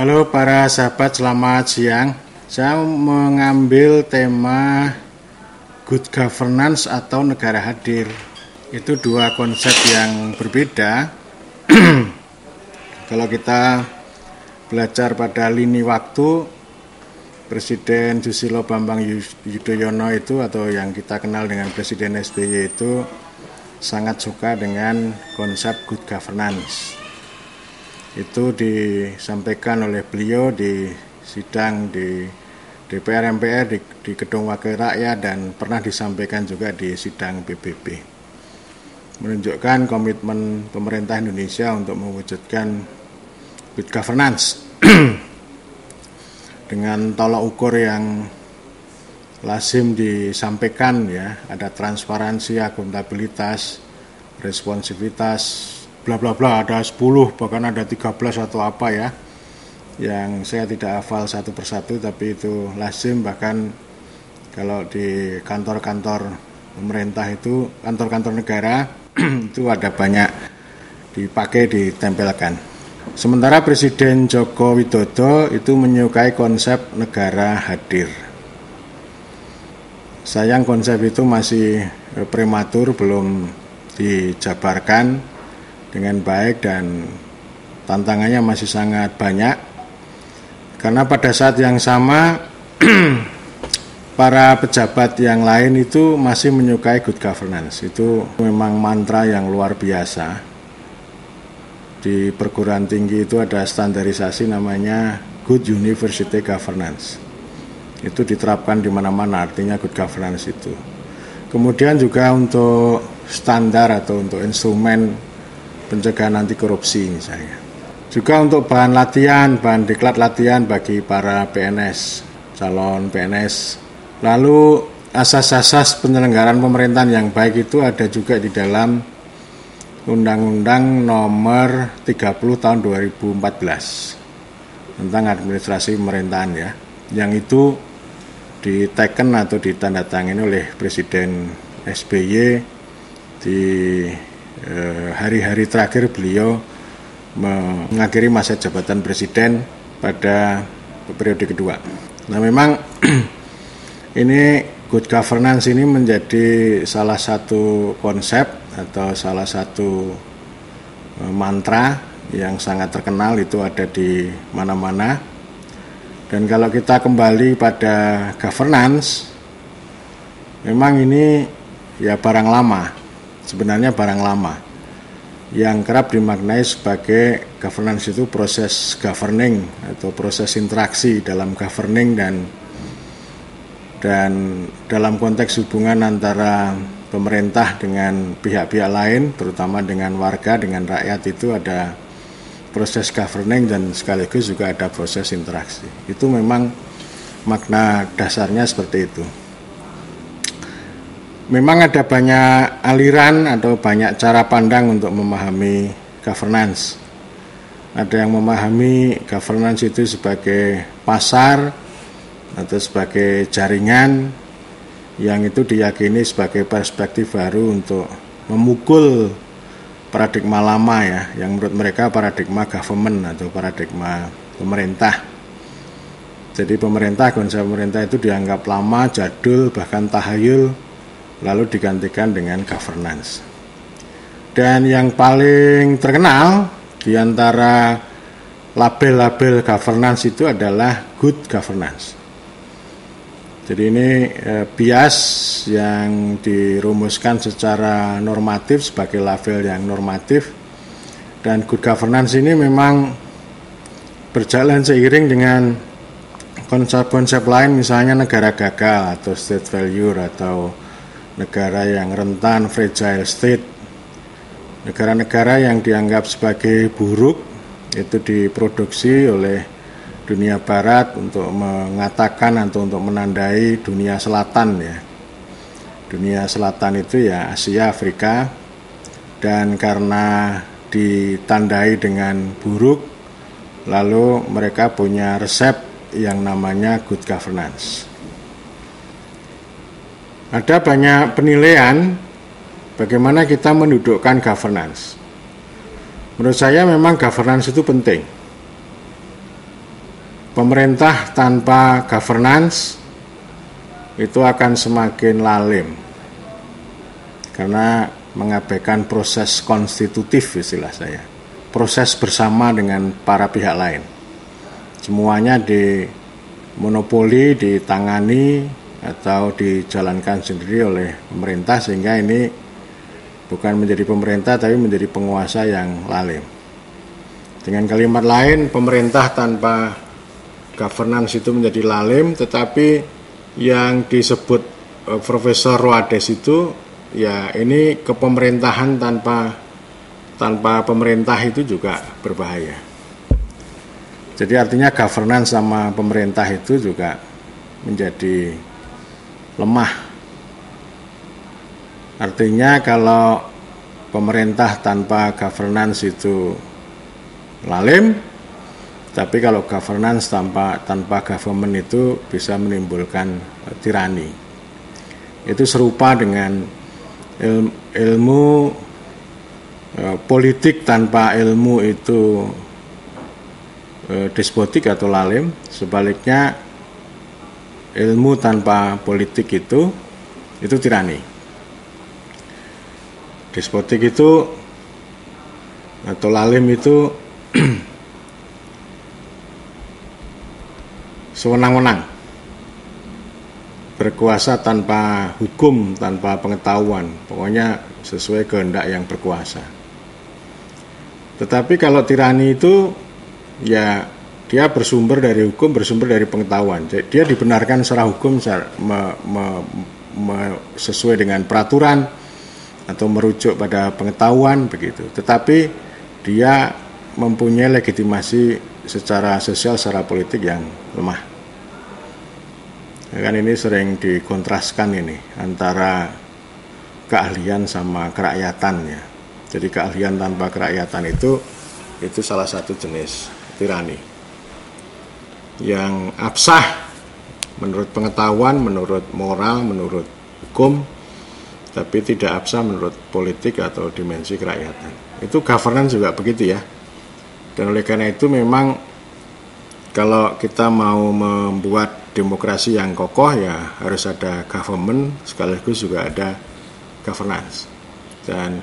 Halo para sahabat, selamat siang. Saya mengambil tema good governance atau negara hadir. Itu dua konsep yang berbeda. Kalau kita belajar pada lini waktu, Presiden Susilo Bambang Yudhoyono itu, atau yang kita kenal dengan Presiden SBY itu, sangat suka dengan konsep good governance. Itu disampaikan oleh beliau di sidang di DPR MPR, di Gedung Wakil Rakyat, dan pernah disampaikan juga di sidang PBB. Menunjukkan komitmen pemerintah Indonesia untuk mewujudkan good governance dengan tolak ukur yang lazim disampaikan, ya, ada transparansi, akuntabilitas, responsivitas, bla bla bla, ada 10 bahkan ada 13 atau apa, ya, yang saya tidak hafal satu persatu, tapi itu lazim. Bahkan kalau di kantor-kantor pemerintah itu, kantor-kantor negara itu ada banyak dipakai, ditempelkan. Sementara Presiden Joko Widodo itu menyukai konsep negara hadir. Sayang konsep itu masih prematur, belum dijabarkan dengan baik, dan tantangannya masih sangat banyak. Karena pada saat yang sama para pejabat yang lain itu masih menyukai good governance. Itu memang mantra yang luar biasa. Di perguruan tinggi itu ada standarisasi namanya good university governance. Itu diterapkan di mana-mana, artinya good governance itu. Kemudian juga untuk standar atau untuk instrumen pencegahan anti korupsi misalnya. Juga untuk bahan latihan, bahan diklat latihan bagi para PNS, calon PNS. Lalu asas-asas penyelenggaraan pemerintahan yang baik itu ada juga di dalam Undang-Undang Nomor 30 Tahun 2014 tentang administrasi pemerintahan, ya, yang itu diteken atau ditandatangani oleh Presiden SBY di hari-hari terakhir beliau mengakhiri masa jabatan presiden pada periode kedua. Nah, memang ini good governance ini menjadi salah satu konsep atau salah satu mantra yang sangat terkenal, itu ada di mana-mana. Dan kalau kita kembali pada governance, memang ini ya barang lama. Sebenarnya barang lama yang kerap dimaknai sebagai governance itu proses governing atau proses interaksi dalam governing, dan dalam konteks hubungan antara pemerintah dengan pihak-pihak lain, terutama dengan warga, dengan rakyat, itu ada proses governing dan sekaligus juga ada proses interaksi. Itu memang makna dasarnya seperti itu. Memang ada banyak aliran atau banyak cara pandang untuk memahami governance. Ada yang memahami governance itu sebagai pasar atau sebagai jaringan, yang itu diyakini sebagai perspektif baru untuk memukul paradigma lama, ya, yang menurut mereka paradigma government atau paradigma pemerintah. Jadi konsep pemerintah itu dianggap lama, jadul, bahkan tahayul, lalu digantikan dengan governance. Dan yang paling terkenal di antara label-label governance itu adalah good governance. Jadi ini bias yang dirumuskan secara normatif sebagai label yang normatif, dan good governance ini memang berjalan seiring dengan konsep-konsep lain, misalnya negara gagal atau state failure, atau negara yang rentan, fragile state. Negara-negara yang dianggap sebagai buruk itu diproduksi oleh dunia barat untuk mengatakan atau untuk menandai dunia selatan, ya. Dunia selatan itu ya Asia, Afrika, dan karena ditandai dengan buruk, lalu mereka punya resep yang namanya good governance. Ada banyak penilaian bagaimana kita mendudukkan governance. Menurut saya memang governance itu penting. pemerintah tanpa governance itu akan semakin lalim karena mengabaikan proses konstitutif, istilah saya, proses bersama dengan para pihak lain. Semuanya dimonopoli, ditangani atau dijalankan sendiri oleh pemerintah, sehingga ini bukan menjadi pemerintah tapi menjadi penguasa yang lalim. Dengan kalimat lain, pemerintah tanpa governance itu menjadi lalim, tetapi yang disebut Profesor Roades itu, ya ini kepemerintahan tanpa pemerintah itu juga berbahaya. Jadi artinya governance sama pemerintah itu juga menjadi lemah. Artinya kalau pemerintah tanpa governance itu lalim, tapi kalau governance tanpa government itu bisa menimbulkan tirani. Itu serupa dengan ilmu politik tanpa ilmu itu despotik atau lalim. Sebaliknya ilmu tanpa politik itu tirani. Despotik itu atau lalim itu sewenang-wenang, berkuasa tanpa hukum, tanpa pengetahuan, pokoknya sesuai kehendak yang berkuasa. Tetapi kalau tirani itu, ya dia bersumber dari hukum, bersumber dari pengetahuan. Jadi dia dibenarkan secara hukum sesuai dengan peraturan atau merujuk pada pengetahuan begitu. Tetapi dia mempunyai legitimasi secara sosial, secara politik yang lemah. Ya kan, ini sering dikontraskan ini antara keahlian sama kerakyatan ya. Jadi keahlian tanpa kerakyatan itu salah satu jenis tirani yang absah menurut pengetahuan, menurut moral, menurut hukum, tapi tidak absah menurut politik atau dimensi kerakyatan. Itu governance juga begitu ya. Dan oleh karena itu memang kalau kita mau membuat demokrasi yang kokoh, ya harus ada government, sekaligus juga ada governance. Dan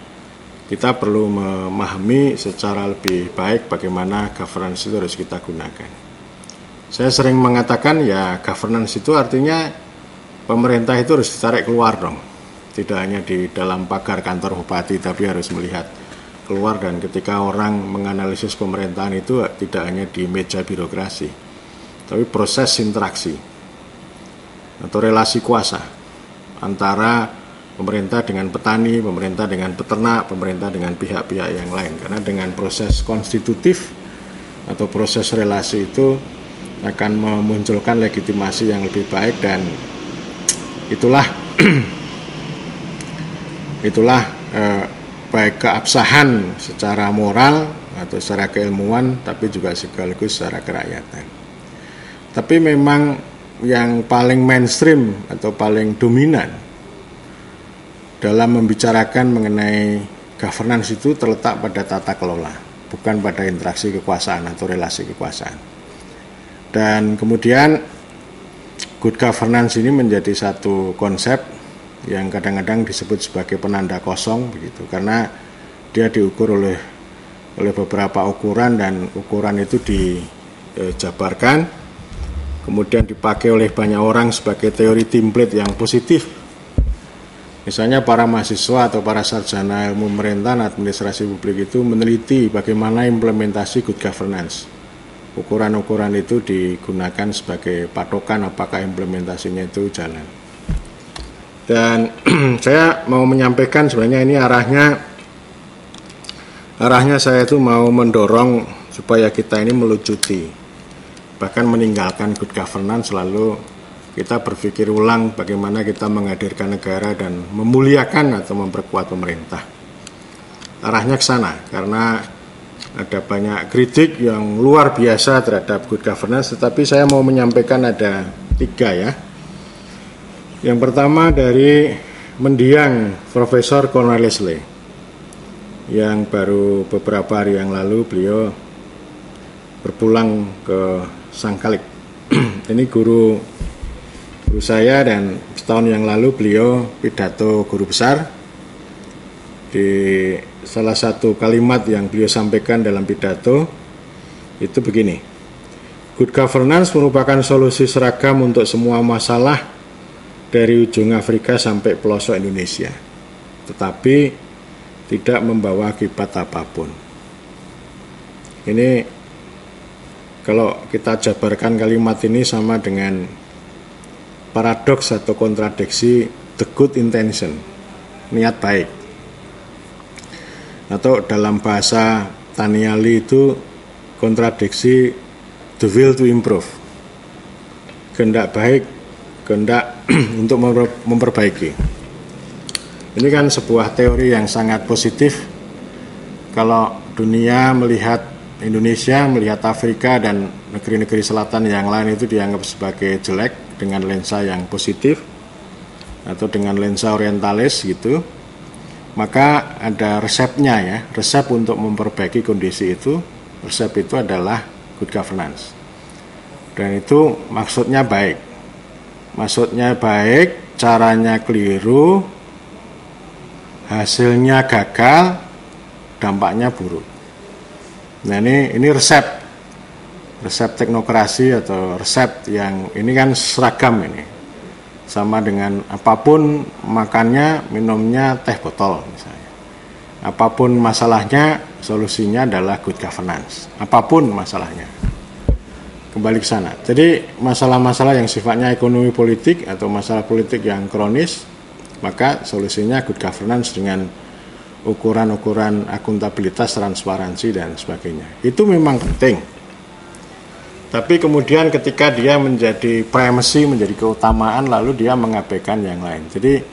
kita perlu memahami secara lebih baik bagaimana governance itu harus kita gunakan. Saya sering mengatakan ya governance itu artinya pemerintah itu harus ditarik keluar dong. Tidak hanya di dalam pagar kantor bupati, tapi harus melihat keluar. Dan ketika orang menganalisis pemerintahan itu tidak hanya di meja birokrasi, tapi proses interaksi atau relasi kuasa antara pemerintah dengan petani, pemerintah dengan peternak, pemerintah dengan pihak-pihak yang lain. Karena dengan proses konstitutif atau proses relasi itu akan memunculkan legitimasi yang lebih baik, dan itulah baik keabsahan secara moral atau secara keilmuan, tapi juga sekaligus secara kerakyatan. Tapi memang yang paling mainstream atau paling dominan dalam membicarakan mengenai governance itu terletak pada tata kelola, bukan pada interaksi kekuasaan atau relasi kekuasaan. Dan kemudian good governance ini menjadi satu konsep yang kadang-kadang disebut sebagai penanda kosong begitu, karena dia diukur oleh beberapa ukuran, dan ukuran itu dijabarkan kemudian dipakai oleh banyak orang sebagai teori template yang positif. Misalnya para mahasiswa atau para sarjana ilmu pemerintahan administrasi publik itu meneliti bagaimana implementasi good governance. Ukuran-ukuran itu digunakan sebagai patokan apakah implementasinya itu jalan. Dan saya mau menyampaikan sebenarnya ini arahnya saya itu mau mendorong supaya kita ini melucuti, bahkan meninggalkan good governance, lalu kita berpikir ulang bagaimana kita menghadirkan negara dan memuliakan atau memperkuat pemerintah. Arahnya ke sana, karena ada banyak kritik yang luar biasa terhadap good governance, tetapi saya mau menyampaikan ada 3 ya. Yang pertama dari mendiang Profesor Cornelius Lee, yang baru beberapa hari yang lalu beliau berpulang ke Sangkalik. Ini guru saya, dan setahun yang lalu beliau pidato guru besar. Di salah satu kalimat yang beliau sampaikan dalam pidato itu begini: good governance merupakan solusi seragam untuk semua masalah dari ujung Afrika sampai pelosok Indonesia, tetapi tidak membawa akibat apapun. Ini kalau kita jabarkan kalimat ini sama dengan paradoks atau kontradiksi the good intention, niat baik. Atau dalam bahasa Taniali itu kontradiksi the will to improve, kehendak baik, kehendak untuk memperbaiki. Ini kan sebuah teori yang sangat positif. Kalau dunia melihat Indonesia, melihat Afrika dan negeri-negeri selatan yang lain itu dianggap sebagai jelek dengan lensa yang positif atau dengan lensa orientalis gitu, maka ada resepnya ya, resep untuk memperbaiki kondisi itu. Resep itu adalah good governance, dan itu maksudnya baik. Maksudnya baik, caranya keliru, hasilnya gagal, dampaknya buruk. Nah ini resep teknokrasi atau resep yang ini kan seragam ini. Sama dengan apapun makannya, minumnya teh botol misalnya. Apapun masalahnya, solusinya adalah good governance. Apapun masalahnya. Kembali ke sana. Jadi masalah-masalah yang sifatnya ekonomi politik atau masalah politik yang kronis, maka solusinya good governance dengan ukuran-ukuran akuntabilitas, transparansi dan sebagainya. Itu memang penting. Tapi kemudian ketika dia menjadi primacy, menjadi keutamaan, lalu dia mengabaikan yang lain. Jadi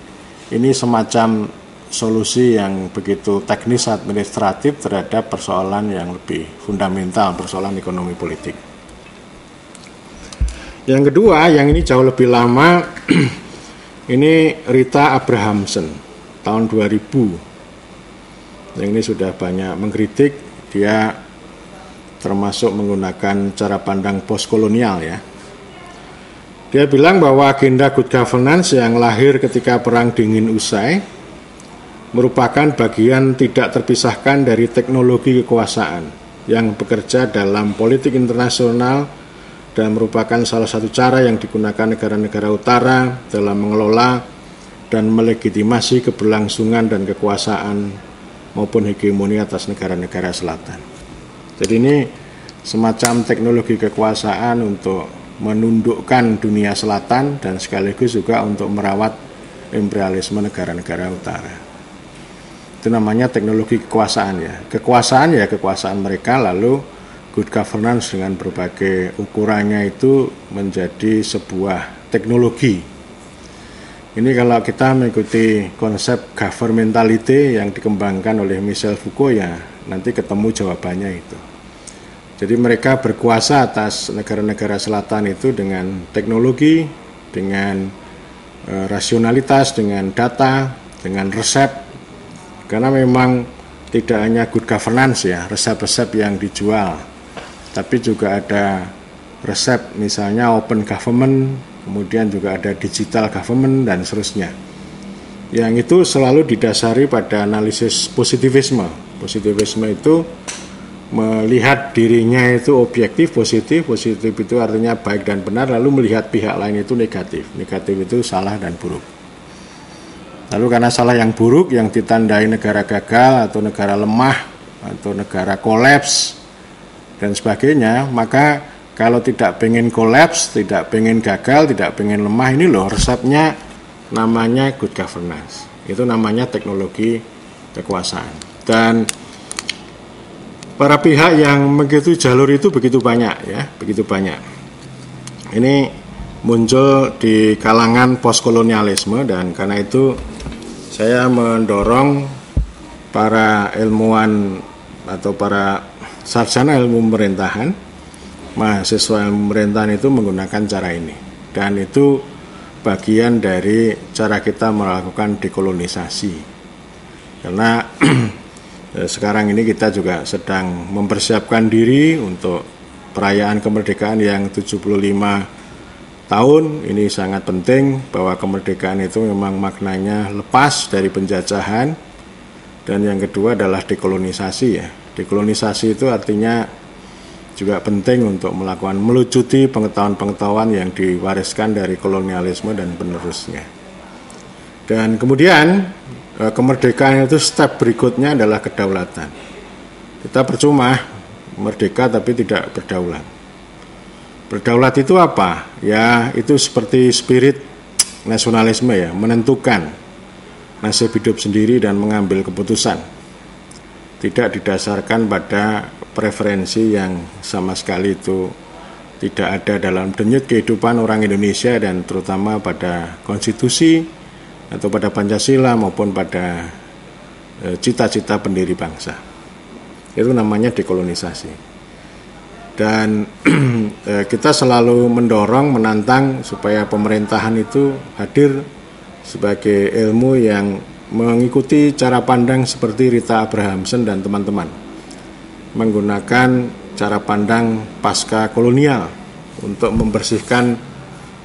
ini semacam solusi yang begitu teknis administratif terhadap persoalan yang lebih fundamental, persoalan ekonomi politik. Yang kedua, yang ini jauh lebih lama, ini Rita Abrahamsen, tahun 2000. Yang ini sudah banyak mengkritik, dia termasuk menggunakan cara pandang postkolonial ya. Dia bilang bahwa agenda good governance yang lahir ketika Perang Dingin usai merupakan bagian tidak terpisahkan dari teknologi kekuasaan yang bekerja dalam politik internasional dan merupakan salah satu cara yang digunakan negara-negara utara dalam mengelola dan melegitimasi keberlangsungan dan kekuasaan maupun hegemoni atas negara-negara selatan. Jadi ini semacam teknologi kekuasaan untuk menundukkan dunia selatan dan sekaligus juga untuk merawat imperialisme negara-negara utara. Itu namanya teknologi kekuasaan ya. Kekuasaan ya kekuasaan mereka, lalu good governance dengan berbagai ukurannya itu menjadi sebuah teknologi. Ini kalau kita mengikuti konsep governmentality yang dikembangkan oleh Michel Foucault ya, nanti ketemu jawabannya itu. Jadi mereka berkuasa atas negara-negara selatan itu dengan teknologi, dengan rasionalitas, dengan data, dengan resep. Karena memang tidak hanya good governance ya, resep-resep yang dijual, tapi juga ada resep misalnya open government, kemudian juga ada digital government dan seterusnya. Yang itu selalu didasari pada analisis positivisme. Positivisme itu melihat dirinya itu objektif, positif itu artinya baik dan benar, lalu melihat pihak lain itu negatif itu salah dan buruk. Lalu karena salah yang buruk yang ditandai negara gagal atau negara lemah atau negara kolaps dan sebagainya, maka kalau tidak pengen kolaps, tidak pengen gagal, tidak pengen lemah, ini loh resepnya namanya good governance. Itu namanya teknologi kekuasaan. Dan para pihak yang mengikuti jalur itu begitu banyak ya, begitu banyak. Ini muncul di kalangan postkolonialisme, dan karena itu saya mendorong para ilmuwan atau para sarjana ilmu pemerintahan, mahasiswa ilmu pemerintahan itu menggunakan cara ini. Dan itu bagian dari cara kita melakukan dekolonisasi. Karena sekarang ini kita juga sedang mempersiapkan diri untuk perayaan kemerdekaan yang 75 tahun. Ini sangat penting bahwa kemerdekaan itu memang maknanya lepas dari penjajahan. Dan yang kedua adalah dekolonisasi ya. Dekolonisasi itu artinya juga penting untuk melakukan melucuti pengetahuan-pengetahuan yang diwariskan dari kolonialisme dan penerusnya. Dan kemudian kemerdekaan itu step berikutnya adalah kedaulatan. Kita percuma merdeka tapi tidak berdaulat. Berdaulat itu apa? Ya itu seperti spirit nasionalisme ya, menentukan nasib hidup sendiri dan mengambil keputusan. Tidak didasarkan pada preferensi yang sama sekali itu tidak ada dalam denyut kehidupan orang Indonesia dan terutama pada konstitusi atau pada Pancasila maupun pada cita-cita pendiri bangsa. Itu namanya dekolonisasi. Dan kita selalu mendorong, menantang supaya pemerintahan itu hadir sebagai ilmu yang mengikuti cara pandang seperti Rita Abrahamsen dan teman-teman, menggunakan cara pandang pasca kolonial untuk membersihkan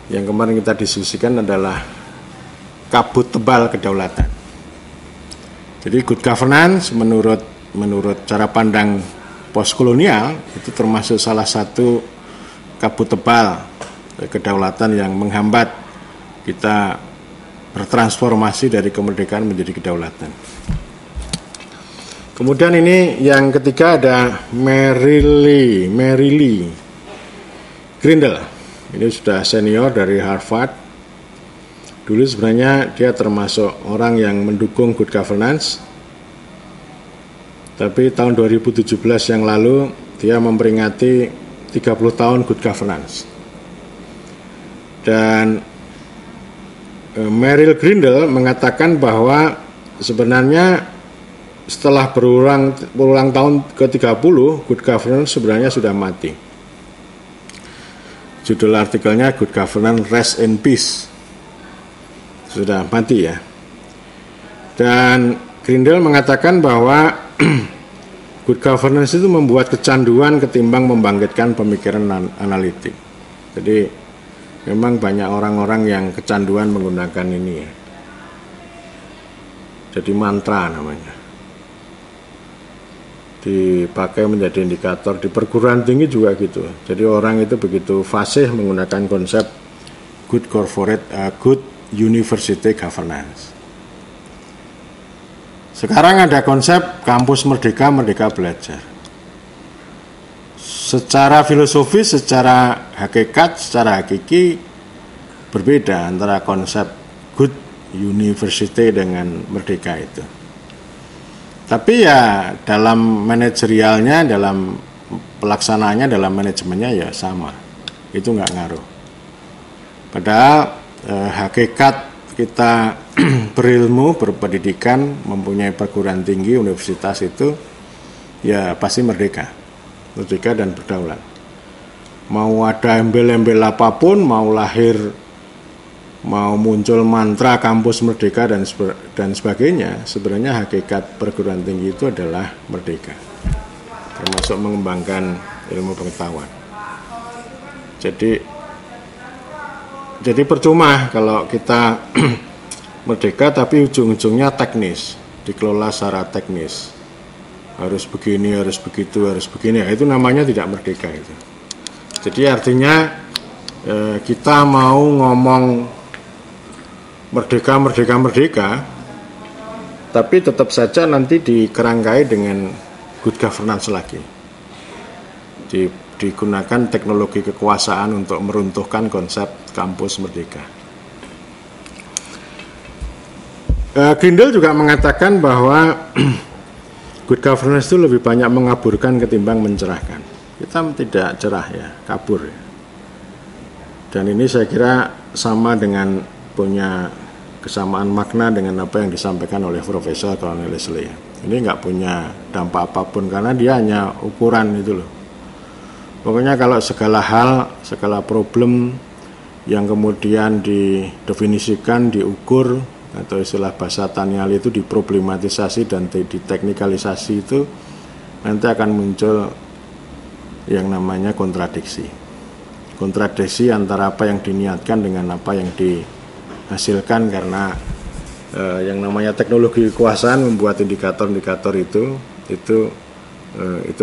yang kemarin kita diskusikan adalah kabut tebal kedaulatan. Jadi good governance menurut cara pandang postkolonial itu termasuk salah satu kabut tebal kedaulatan yang menghambat kita bertransformasi dari kemerdekaan menjadi kedaulatan. Kemudian ini yang ketiga ada Mary Lee Grindle. Ini sudah senior dari Harvard. Dulu sebenarnya dia termasuk orang yang mendukung good governance. Tapi tahun 2017 yang lalu dia memperingati 30 tahun good governance. Dan Meryl Grindle mengatakan bahwa sebenarnya setelah berulang tahun ke-30 good governance sebenarnya sudah mati. Judul artikelnya Good Governance Rest in Peace. Sudah mati ya. Dan Grindle mengatakan bahwa good governance itu membuat kecanduan ketimbang membangkitkan pemikiran analitik. Jadi memang banyak orang-orang yang kecanduan menggunakan ini ya. Jadi mantra namanya. Dipakai menjadi indikator di perguruan tinggi juga gitu. Jadi orang itu begitu fasih menggunakan konsep good university governance. Sekarang ada konsep kampus merdeka, merdeka belajar. Secara filosofis, secara hakikat, secara hakiki berbeda antara konsep good university dengan merdeka itu. Tapi ya dalam manajerialnya, dalam pelaksanaannya, dalam manajemennya ya sama. Itu nggak ngaruh. Padahal hakikat kita berilmu, berpendidikan, mempunyai perguruan tinggi, universitas itu ya pasti merdeka dan berdaulat. Mau ada embel-embel apapun, mau lahir, mau muncul mantra kampus merdeka dan sebagainya, sebenarnya hakikat perguruan tinggi itu adalah merdeka, termasuk mengembangkan ilmu pengetahuan. Jadi percuma kalau kita merdeka tapi ujung-ujungnya teknis, dikelola secara teknis. Harus begini, harus begitu, harus begini. Itu namanya tidak merdeka itu. Jadi artinya kita mau ngomong merdeka, tapi tetap saja nanti dikerangkai dengan good governance lagi. Digunakan teknologi kekuasaan untuk meruntuhkan konsep kampus merdeka. Grindle juga mengatakan bahwa good governance itu lebih banyak mengaburkan ketimbang mencerahkan. Kita tidak cerah ya, kabur ya. Dan ini saya kira sama dengan punya kesamaan makna dengan apa yang disampaikan oleh Profesor Colonel Leslie. Ini nggak punya dampak apapun karena dia hanya ukuran itu loh. Pokoknya kalau segala hal, segala problem yang kemudian didefinisikan, diukur, atau istilah bahasa Tanial itu diproblematisasi dan diteknikalisasi itu nanti akan muncul yang namanya kontradiksi. Kontradiksi antara apa yang diniatkan dengan apa yang dihasilkan, karena yang namanya teknologi kekuasaan membuat indikator-indikator itu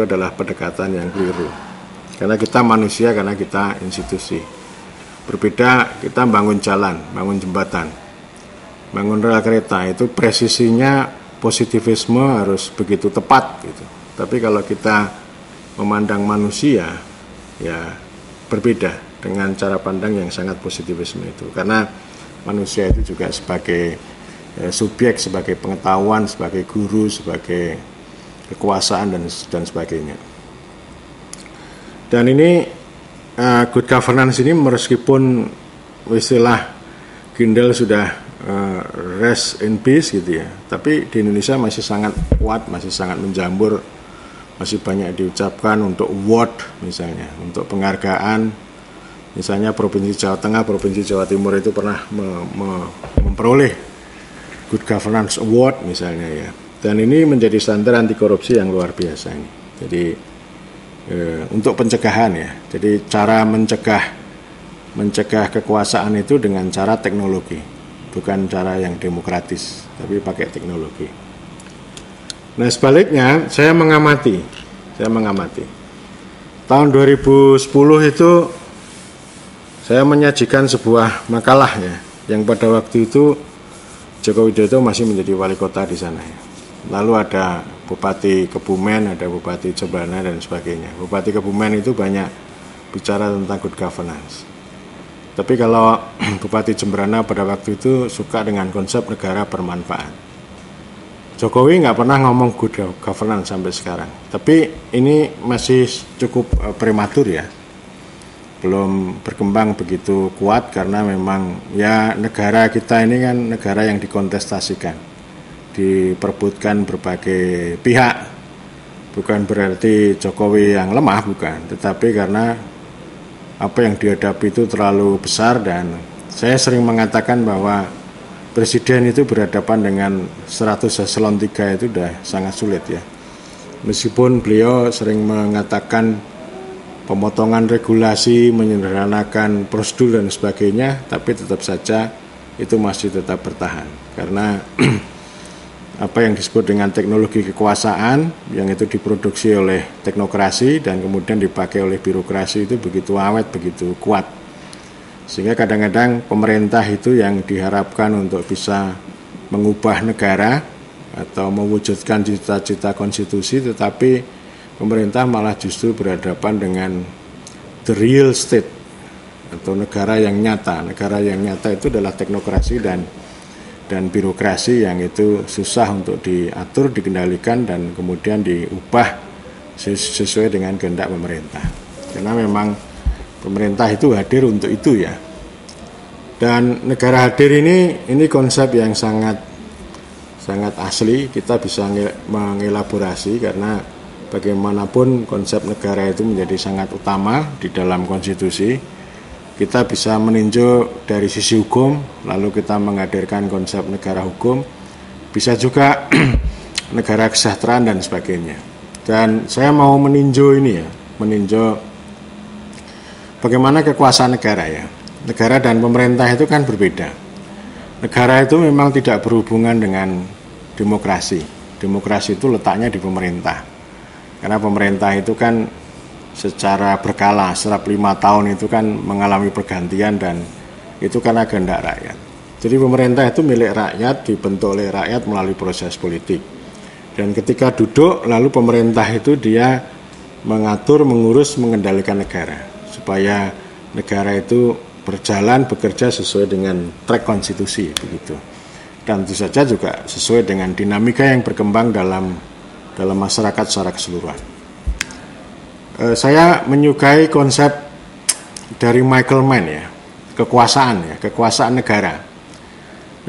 adalah pendekatan yang keliru. Karena kita manusia, karena kita institusi. Berbeda kita bangun jalan, bangun jembatan, bangun rel kereta, itu presisinya positivisme harus begitu tepat gitu. Tapi kalau kita memandang manusia, ya berbeda dengan cara pandang yang sangat positivisme itu. Karena manusia itu juga sebagai subjek, sebagai pengetahuan, sebagai guru, sebagai kekuasaan dan sebagainya. Dan ini good governance ini meskipun istilah Gindel sudah rest in peace gitu ya, tapi di Indonesia masih sangat kuat, masih sangat menjambur, masih banyak diucapkan untuk award misalnya, untuk penghargaan. Misalnya Provinsi Jawa Tengah, Provinsi Jawa Timur itu pernah memperoleh Good Governance Award misalnya ya. Dan ini menjadi standar anti korupsi yang luar biasa ini. Jadi untuk pencegahan ya. Jadi cara mencegah kekuasaan itu dengan cara teknologi, bukan cara yang demokratis, tapi pakai teknologi. Nah sebaliknya saya mengamati tahun 2010 itu saya menyajikan sebuah makalah ya, yang pada waktu itu Joko Widodo masih menjadi wali kota di sana ya. Lalu ada Bupati Kebumen, ada Bupati Jembrana dan sebagainya. Bupati Kebumen itu banyak bicara tentang good governance. Tapi kalau Bupati Jembrana pada waktu itu suka dengan konsep negara bermanfaat. Jokowi nggak pernah ngomong good governance sampai sekarang. Tapi ini masih cukup prematur ya. Belum berkembang begitu kuat karena memang ya negara kita ini kan negara yang dikontestasikan, diperebutkan berbagai pihak. Bukan berarti Jokowi yang lemah, bukan, tetapi karena apa yang dihadapi itu terlalu besar. Dan saya sering mengatakan bahwa presiden itu berhadapan dengan 100 eselon 3 itu sudah sangat sulit ya. Meskipun beliau sering mengatakan pemotongan regulasi, menyederhanakan prosedur dan sebagainya, tapi tetap saja itu masih tetap bertahan. Karena apa yang disebut dengan teknologi kekuasaan yang itu diproduksi oleh teknokrasi dan kemudian dipakai oleh birokrasi itu begitu awet, begitu kuat. Sehingga kadang-kadang pemerintah itu yang diharapkan untuk bisa mengubah negara atau mewujudkan cita-cita konstitusi, tetapi pemerintah malah justru berhadapan dengan the real state atau negara yang nyata. Negara yang nyata itu adalah teknokrasi dan birokrasi yang itu susah untuk diatur, dikendalikan dan kemudian diubah sesuai dengan kehendak pemerintah. Karena memang pemerintah itu hadir untuk itu ya. Dan negara hadir ini konsep yang sangat asli. Kita bisa mengelaborasi karena bagaimanapun konsep negara itu menjadi sangat utama di dalam konstitusi. Kita bisa meninjau dari sisi hukum, lalu kita menghadirkan konsep negara hukum, bisa juga negara kesejahteraan dan sebagainya. Dan saya mau meninjau bagaimana kekuasaan negara ya. Negara dan pemerintah itu kan berbeda. Negara itu memang tidak berhubungan dengan demokrasi. Demokrasi itu letaknya di pemerintah. Karena pemerintah itu kan secara berkala, setiap 5 tahun itu kan mengalami pergantian dan itu karena kehendak rakyat. Jadi pemerintah itu milik rakyat, dibentuk oleh rakyat melalui proses politik. Dan ketika duduk, lalu pemerintah itu dia mengatur, mengurus, mengendalikan negara. Supaya negara itu berjalan, bekerja sesuai dengan track konstitusi begitu. Dan tentu saja juga sesuai dengan dinamika yang berkembang dalam masyarakat secara keseluruhan. Saya menyukai konsep dari Michael Mann ya, kekuasaan negara.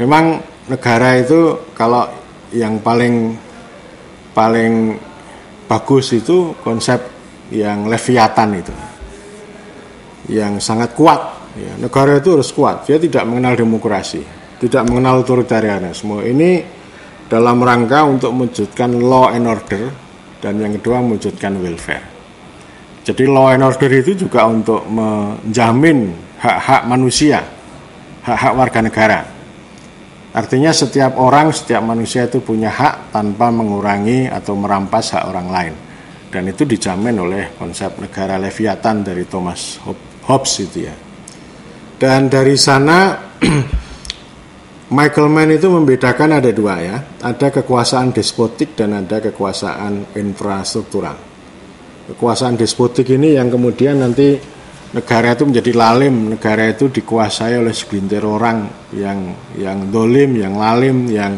Memang negara itu kalau yang paling bagus itu konsep yang Leviathan itu, yang sangat kuat. Ya, negara itu harus kuat, dia tidak mengenal demokrasi, tidak mengenal otoritarianisme. Ini dalam rangka untuk mewujudkan law and order dan yang kedua mewujudkan welfare. Jadi law and order itu juga untuk menjamin hak-hak manusia, hak-hak warga negara. Artinya setiap orang, setiap manusia itu punya hak tanpa mengurangi atau merampas hak orang lain. Dan itu dijamin oleh konsep negara Leviathan dari Thomas Hobbes itu ya. Dan dari sana Michael Mann itu membedakan ada dua ya. Ada kekuasaan despotik dan ada kekuasaan infrastruktural. Kekuasaan despotik ini yang kemudian nanti negara itu menjadi lalim, negara itu dikuasai oleh segelintir orang yang dolim, yang lalim, yang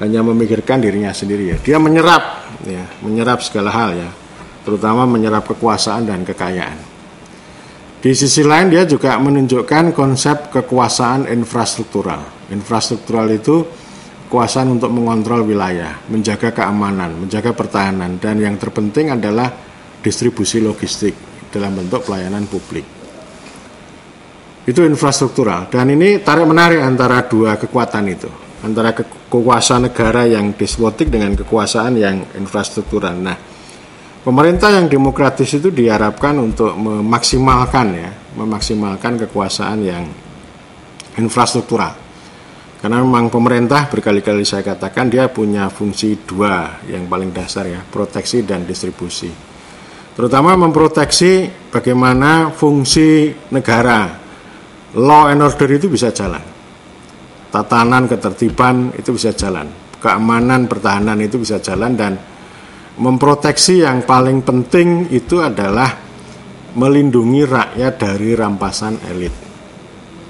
hanya memikirkan dirinya sendiri ya. Dia menyerap segala hal ya, terutama menyerap kekuasaan dan kekayaan. Di sisi lain dia juga menunjukkan konsep kekuasaan infrastruktural. Infrastruktural itu kekuasaan untuk mengontrol wilayah, menjaga keamanan, menjaga pertahanan, dan yang terpenting adalah distribusi logistik dalam bentuk pelayanan publik. Itu infrastruktural, dan ini tarik-menarik antara dua kekuatan itu, antara kekuasaan negara yang despotik dengan kekuasaan yang infrastruktural. Nah, pemerintah yang demokratis itu diharapkan untuk memaksimalkan kekuasaan yang infrastruktural. Karena memang pemerintah berkali-kali saya katakan dia punya fungsi dua yang paling dasar ya, proteksi dan distribusi. Terutama memproteksi bagaimana fungsi negara, law and order itu bisa jalan, tatanan ketertiban itu bisa jalan, keamanan pertahanan itu bisa jalan, dan memproteksi yang paling penting itu adalah melindungi rakyat dari rampasan elit.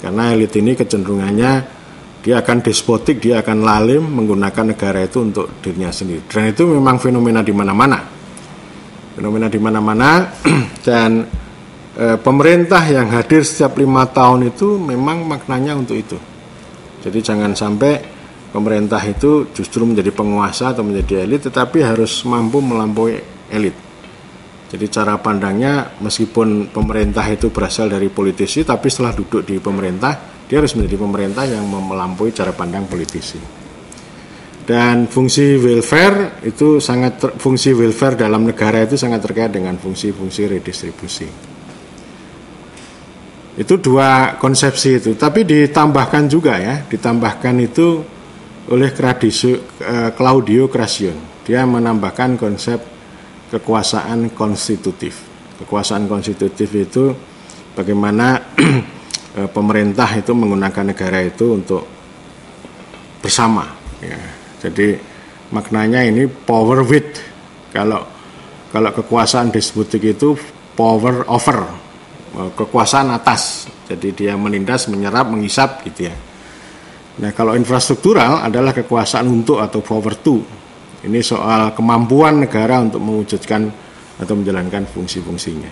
Karena elit ini kecenderungannya dia akan despotik, dia akan lalim menggunakan negara itu untuk dirinya sendiri. Dan itu memang fenomena di mana-mana. Dan pemerintah yang hadir setiap 5 tahun itu memang maknanya untuk itu. Jadi jangan sampai pemerintah itu justru menjadi penguasa atau menjadi elit, tetapi harus mampu melampaui elit. Jadi cara pandangnya, meskipun pemerintah itu berasal dari politisi, tapi setelah duduk di pemerintah dia harus menjadi pemerintah yang melampaui cara pandang politisi. Dan fungsi welfare dalam negara itu sangat terkait dengan fungsi-fungsi redistribusi. Itu dua konsepsi itu, tapi ditambahkan itu oleh Claudio Crasion. Dia menambahkan konsep kekuasaan konstitutif. Kekuasaan konstitutif itu bagaimana pemerintah itu menggunakan negara itu untuk bersama ya. Jadi maknanya ini power with. Kalau kekuasaan despotik itu power over, kekuasaan atas. Jadi dia menindas, menyerap, menghisap gitu ya. Nah, kalau infrastruktural adalah kekuasaan untuk atau power to. Ini soal kemampuan negara untuk mewujudkan atau menjalankan fungsi-fungsinya.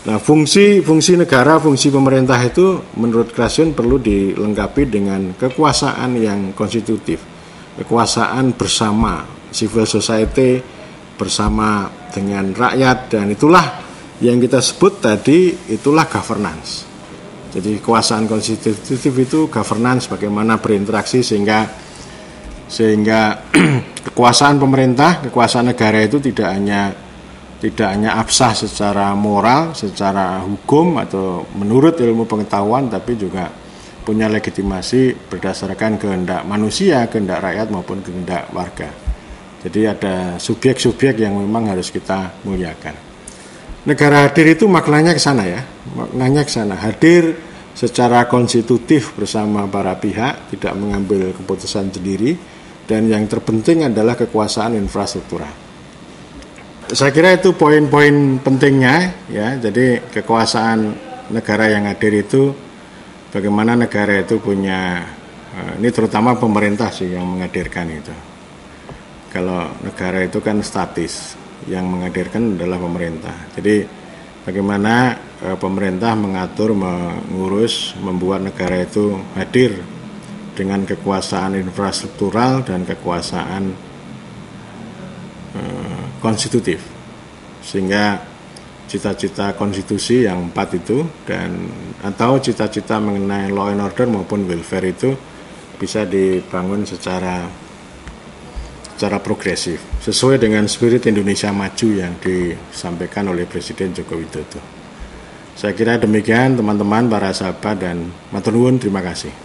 Nah, fungsi negara, fungsi pemerintah itu menurut Crasion perlu dilengkapi dengan kekuasaan yang konstitutif. Kekuasaan bersama civil society, bersama dengan rakyat, dan itulah yang kita sebut tadi, itulah governance. Jadi kekuasaan konstitutif itu governance, bagaimana berinteraksi sehingga kekuasaan pemerintah, kekuasaan negara itu tidak hanya absah secara moral, secara hukum atau menurut ilmu pengetahuan, tapi juga punya legitimasi berdasarkan kehendak manusia, kehendak rakyat maupun kehendak warga. Jadi ada subjek-subjek yang memang harus kita muliakan. Negara hadir itu maknanya ke sana ya. Maknanya ke sana, hadir secara konstitutif bersama para pihak, tidak mengambil keputusan sendiri, dan yang terpenting adalah kekuasaan infrastruktural. Saya kira itu poin-poin pentingnya ya. Jadi kekuasaan negara yang hadir itu bagaimana negara itu punya, ini terutama pemerintah sih yang menghadirkan itu. Kalau negara itu kan statis, yang menghadirkan adalah pemerintah. Jadi bagaimana pemerintah mengatur, mengurus, membuat negara itu hadir dengan kekuasaan infrastruktural dan kekuasaan konstitutif. Sehingga cita-cita konstitusi yang 4 itu atau cita-cita mengenai law and order maupun welfare itu bisa dibangun secara secara progresif sesuai dengan spirit Indonesia Maju yang disampaikan oleh Presiden Joko Widodo. Saya kira demikian teman-teman, para sahabat, dan matur nuwun, terima kasih.